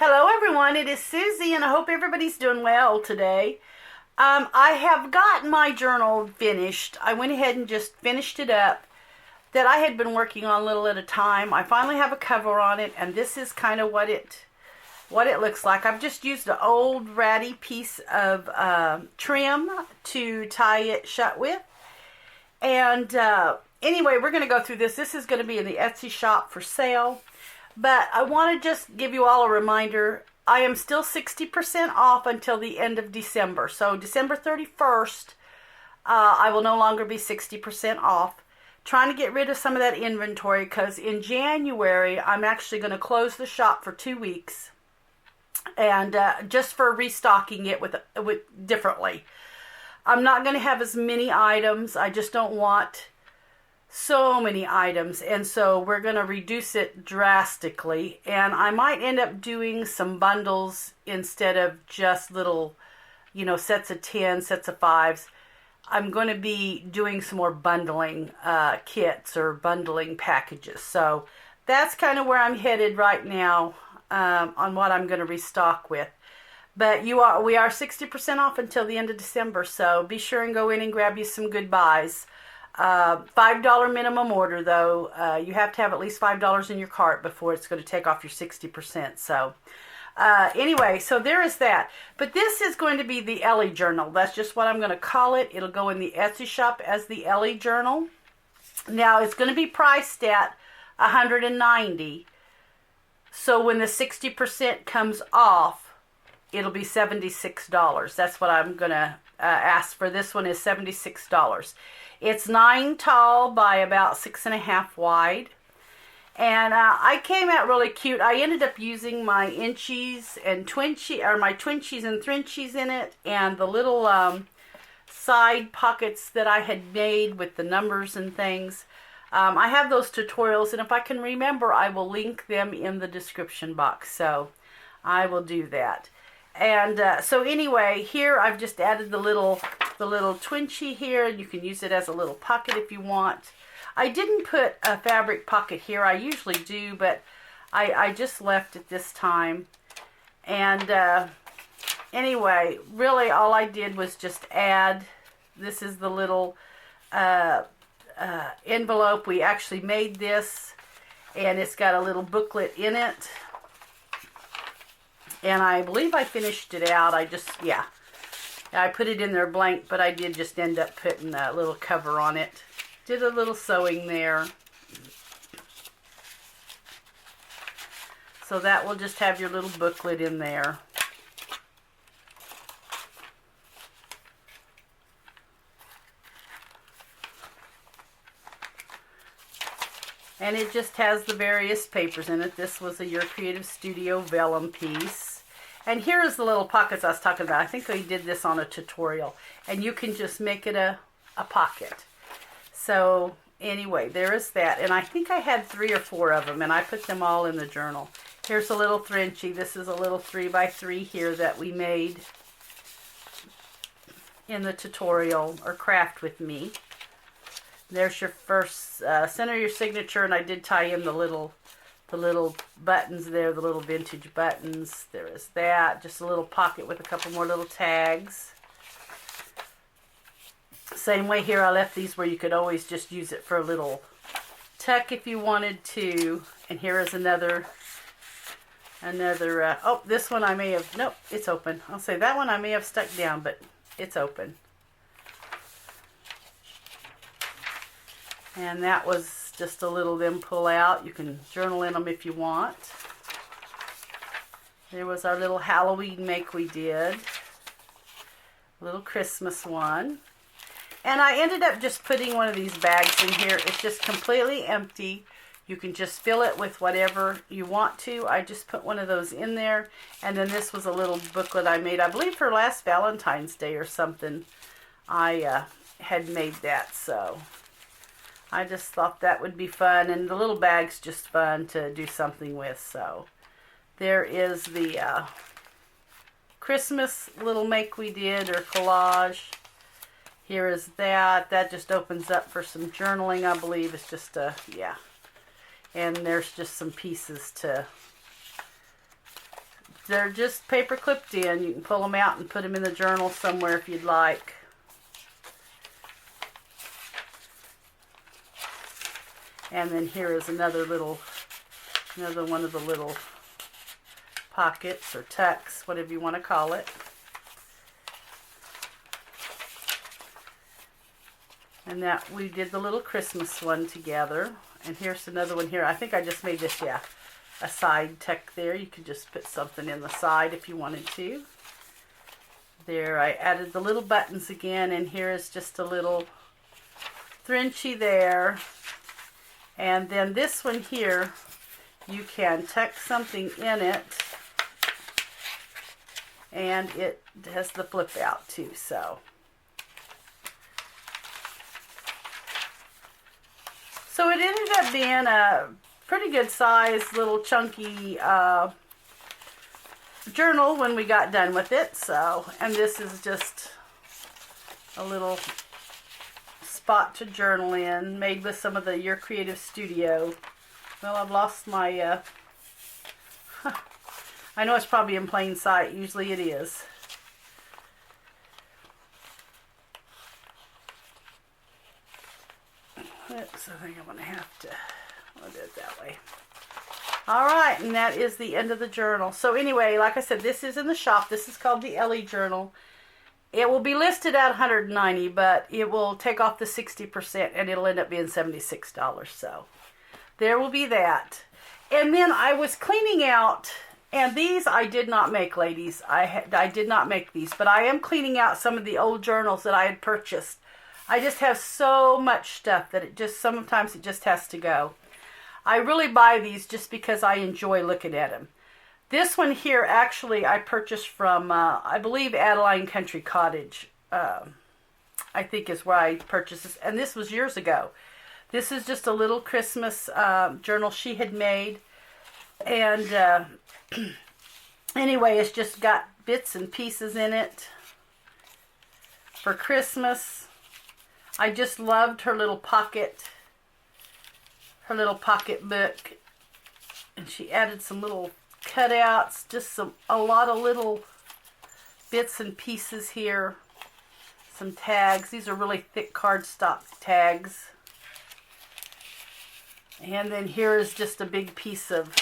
Hello everyone, it is Susie and I hope everybody's doing well today. I have got my journal finished. I went ahead and just finished it up that I had been working on a little at a time. I finally have a cover on it and this is kind of what it looks like. I've just used an old ratty piece of trim to tie it shut with. And anyway, we're going to go through this. This is going to be in the Etsy shop for sale. But I want to just give you all a reminder, I am still 60% off until the end of December. So December 31st, I will no longer be 60% off. Trying to get rid of some of that inventory because in January, I'm actually going to close the shop for 2 weeks. And just for restocking it with differently. I'm not going to have as many items. I just don't want so many items, and so we're going to reduce it drastically, and I might end up doing some bundles instead of just little, sets of 10, sets of 5s. I'm going to be doing some more bundling kits or bundling packages, so that's kind of where I'm headed right now on what I'm going to restock with. But we are 60% off until the end of December, so be sure and go in and grab you some good buys. $5 minimum order though. You have to have at least $5 in your cart before it's going to take off your 60%. So anyway, so there is that. But this is going to be the Ellie Journal. That's just what I'm going to call it. It'll go in the Etsy shop as the Ellie Journal. Now it's going to be priced at $190. So when the 60% comes off, it'll be $76. That's what I'm going to ask for. This one is $76. It's 9 tall by about 6.5 wide. And I came out really cute. I ended up using my Inchies and my Twenchies and Twenchies in it, and the little side pockets that I had made with the numbers and things. I have those tutorials, and if I can remember, I will link them in the description box. So I will do that. And so anyway, here I've just added the little Twenchie here, and you can use it as a little pocket if you want. I didn't put a fabric pocket here. I usually do, but I just left it this time. And anyway, really all I did was just add, this is the little envelope. We actually made this, and it's got a little booklet in it. And I believe I finished it out. I put it in there blank, but I did just end up putting a little cover on it. Did a little sewing there. So that will just have your little booklet in there. And it just has the various papers in it. This was a Your Creative Studio vellum piece. And here is the little pockets I was talking about. I think I did this on a tutorial. And you can just make it a pocket. So anyway, there is that. And I think I had 3 or 4 of them, and I put them all in the journal. Here's a little Twenchie. This is a little 3x3 here that we made in the tutorial, or craft with me. There's your first, center your signature, and I did tie in the little buttons there, the little vintage buttons. There is that. Just a little pocket with a couple more little tags. Same way here, I left these where you could always just use it for a little tuck if you wanted to. And here is another, oh, this one I may have, nope, it's open. I'll say that one I may have stuck down, but it's open. And that was just a little them pull out. You can journal in them if you want. There was our little Halloween make we did. Little Christmas one. And I ended up just putting one of these bags in here. It's just completely empty. You can just fill it with whatever you want to. I just put one of those in there. And then this was a little booklet I made, I believe for last Valentine's Day or something. I had made that, so I just thought that would be fun, and the little bag's just fun to do something with. So there is the Christmas little make we did, or collage. Here is that. That just opens up for some journaling, I believe. It's just a, yeah. And there's just some pieces to they're just paper clipped in. You can pull them out and put them in the journal somewhere if you'd like. And then here is another one of the little pockets or tucks, whatever you want to call it. And that we did the little Christmas one together. And here's another one here. I think I just made this, yeah, a side tuck there. You could just put something in the side if you wanted to. There, I added the little buttons again, and here is just a little Twenchie there. And then this one here, you can tuck something in it, and it has the flip out too, so. So it ended up being a pretty good size little chunky journal when we got done with it. So, and this is just a little spot to journal in, made with some of the Your Creative Studio. Well, I've lost my, I know it's probably in plain sight. Usually it is. Oops, I think I'm going to have to do it that way. Alright, and that is the end of the journal. So anyway, like I said, this is in the shop. This is called the Ellie Journal. It will be listed at $190, but it will take off the 60% and it'll end up being $76. So there will be that. And then I was cleaning out, and these I did not make, ladies. I did not make these, but I am cleaning out some of the old journals that I had purchased. I just have so much stuff that sometimes it just has to go. I really buy these just because I enjoy looking at them. This one here, actually, I purchased from, I believe, Adeline Country Cottage, I think is where I purchased this. And this was years ago. This is just a little Christmas journal she had made. And anyway, it's just got bits and pieces in it for Christmas. I just loved her little pocket book. And she added some little cutouts, just a lot of little bits and pieces here. Some tags. These are really thick cardstock tags. And then here is just a big piece of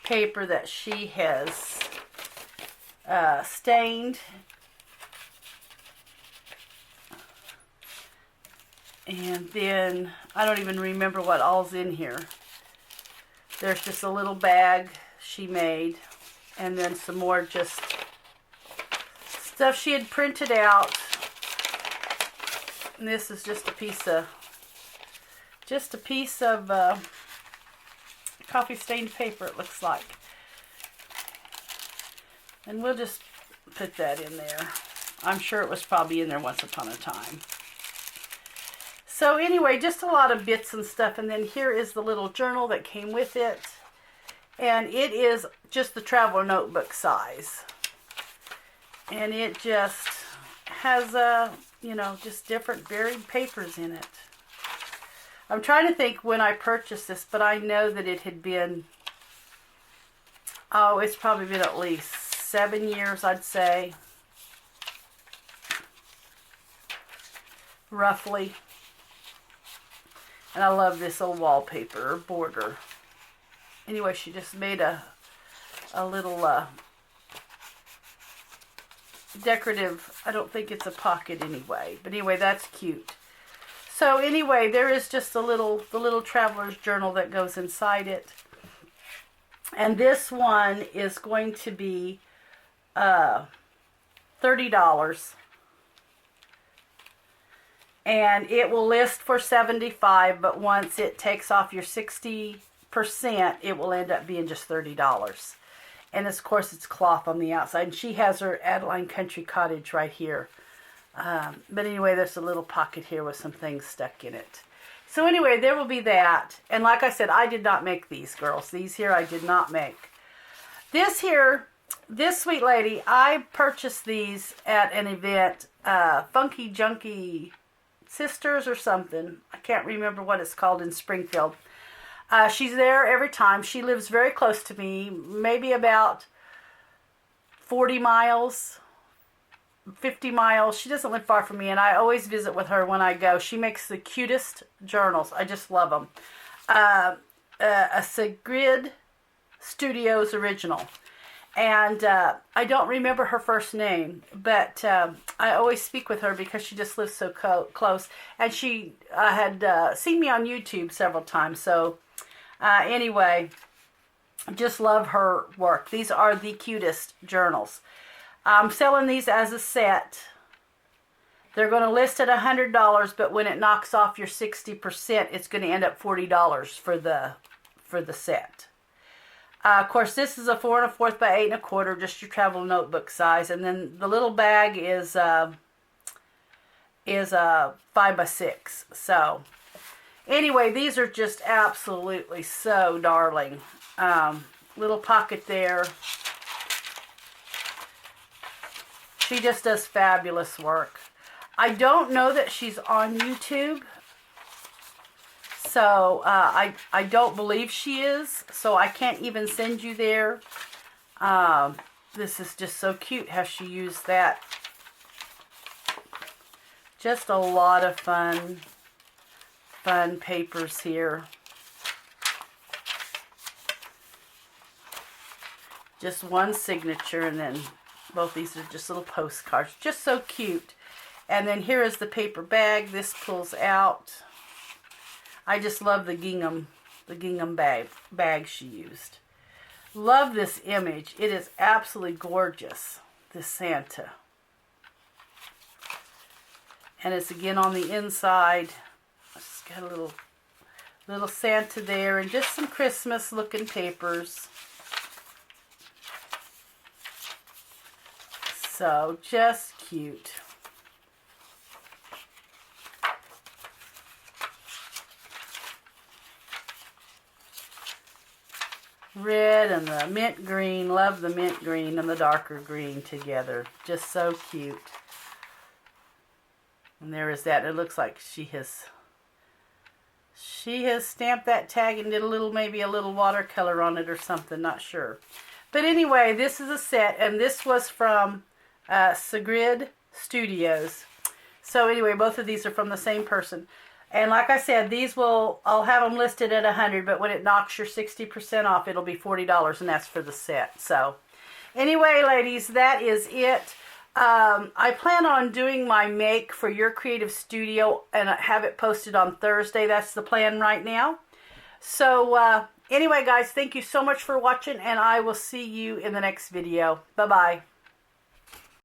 paper that she has stained. And then, I don't even remember what all's in here. There's just a little bag she made. And then some more just stuff she had printed out. And this is just a piece of coffee stained paper, it looks like. And we'll just put that in there. I'm sure it was probably in there once upon a time. So anyway, just a lot of bits and stuff. And then here is the little journal that came with it. And it is just the traveler notebook size. And it just has just different varied papers in it. I'm trying to think when I purchased this, but I know that it had been, it's probably been at least 7 years, I'd say. Roughly. And I love this old wallpaper border. Anyway, she just made a little decorative, I don't think it's a pocket anyway. But anyway, that's cute. So anyway, there is just the little traveler's journal that goes inside it. And this one is going to be $30. And it will list for $75, but once it takes off your 60%, it will end up being just $30. And of course, it's cloth on the outside. And she has her Adeline Country Cottage right here. But anyway, there's a little pocket here with some things stuck in it. So anyway, there will be that. And like I said, I did not make these, girls. These here I did not make. This here, this sweet lady, I purchased these at an event, Funky Junkie Sisters or something. I can't remember what it's called in Springfield. She's there every time. She lives very close to me, maybe about 40 miles, 50 miles. She doesn't live far from me, and I always visit with her when I go. She makes the cutest journals. I just love them. A Sigrid Studios original. And I don't remember her first name, but I always speak with her because she just lives so close. And she had seen me on YouTube several times. So anyway, just love her work. These are the cutest journals. I'm selling these as a set. They're going to list at $100, but when it knocks off your 60%, it's going to end up $40 for the set. Of course, this is a 4 1/4 by 8 1/4, just your travel notebook size, and then the little bag is 5 by 6. So, anyway, these are just absolutely so darling. Little pocket there. She just does fabulous work. I don't know that she's on YouTube. So, I don't believe she is, so I can't even send you there. This is just so cute how she used that. Just a lot of fun papers here. Just one signature, and then both these are just little postcards. Just so cute. And then here is the paper bag. This pulls out. I just love the gingham bag she used. Love this image. It is absolutely gorgeous, this Santa. And it's again on the inside. It's got a little Santa there and just some Christmas looking papers. So just cute. Red and the mint green. Love the mint green and the darker green together. Just so cute. And there is that. It looks like she has stamped that tag and did maybe a little watercolor on it or something. Not sure. But anyway, this is a set, and this was from Sigrid Studios. So anyway, both of these are from the same person. And like I said, I'll have them listed at $100, but when it knocks your 60% off, it'll be $40, and that's for the set. So anyway, ladies, that is it. I plan on doing my make for your creative studio and have it posted on Thursday. That's the plan right now. So anyway, guys, thank you so much for watching, and I will see you in the next video. Bye-bye.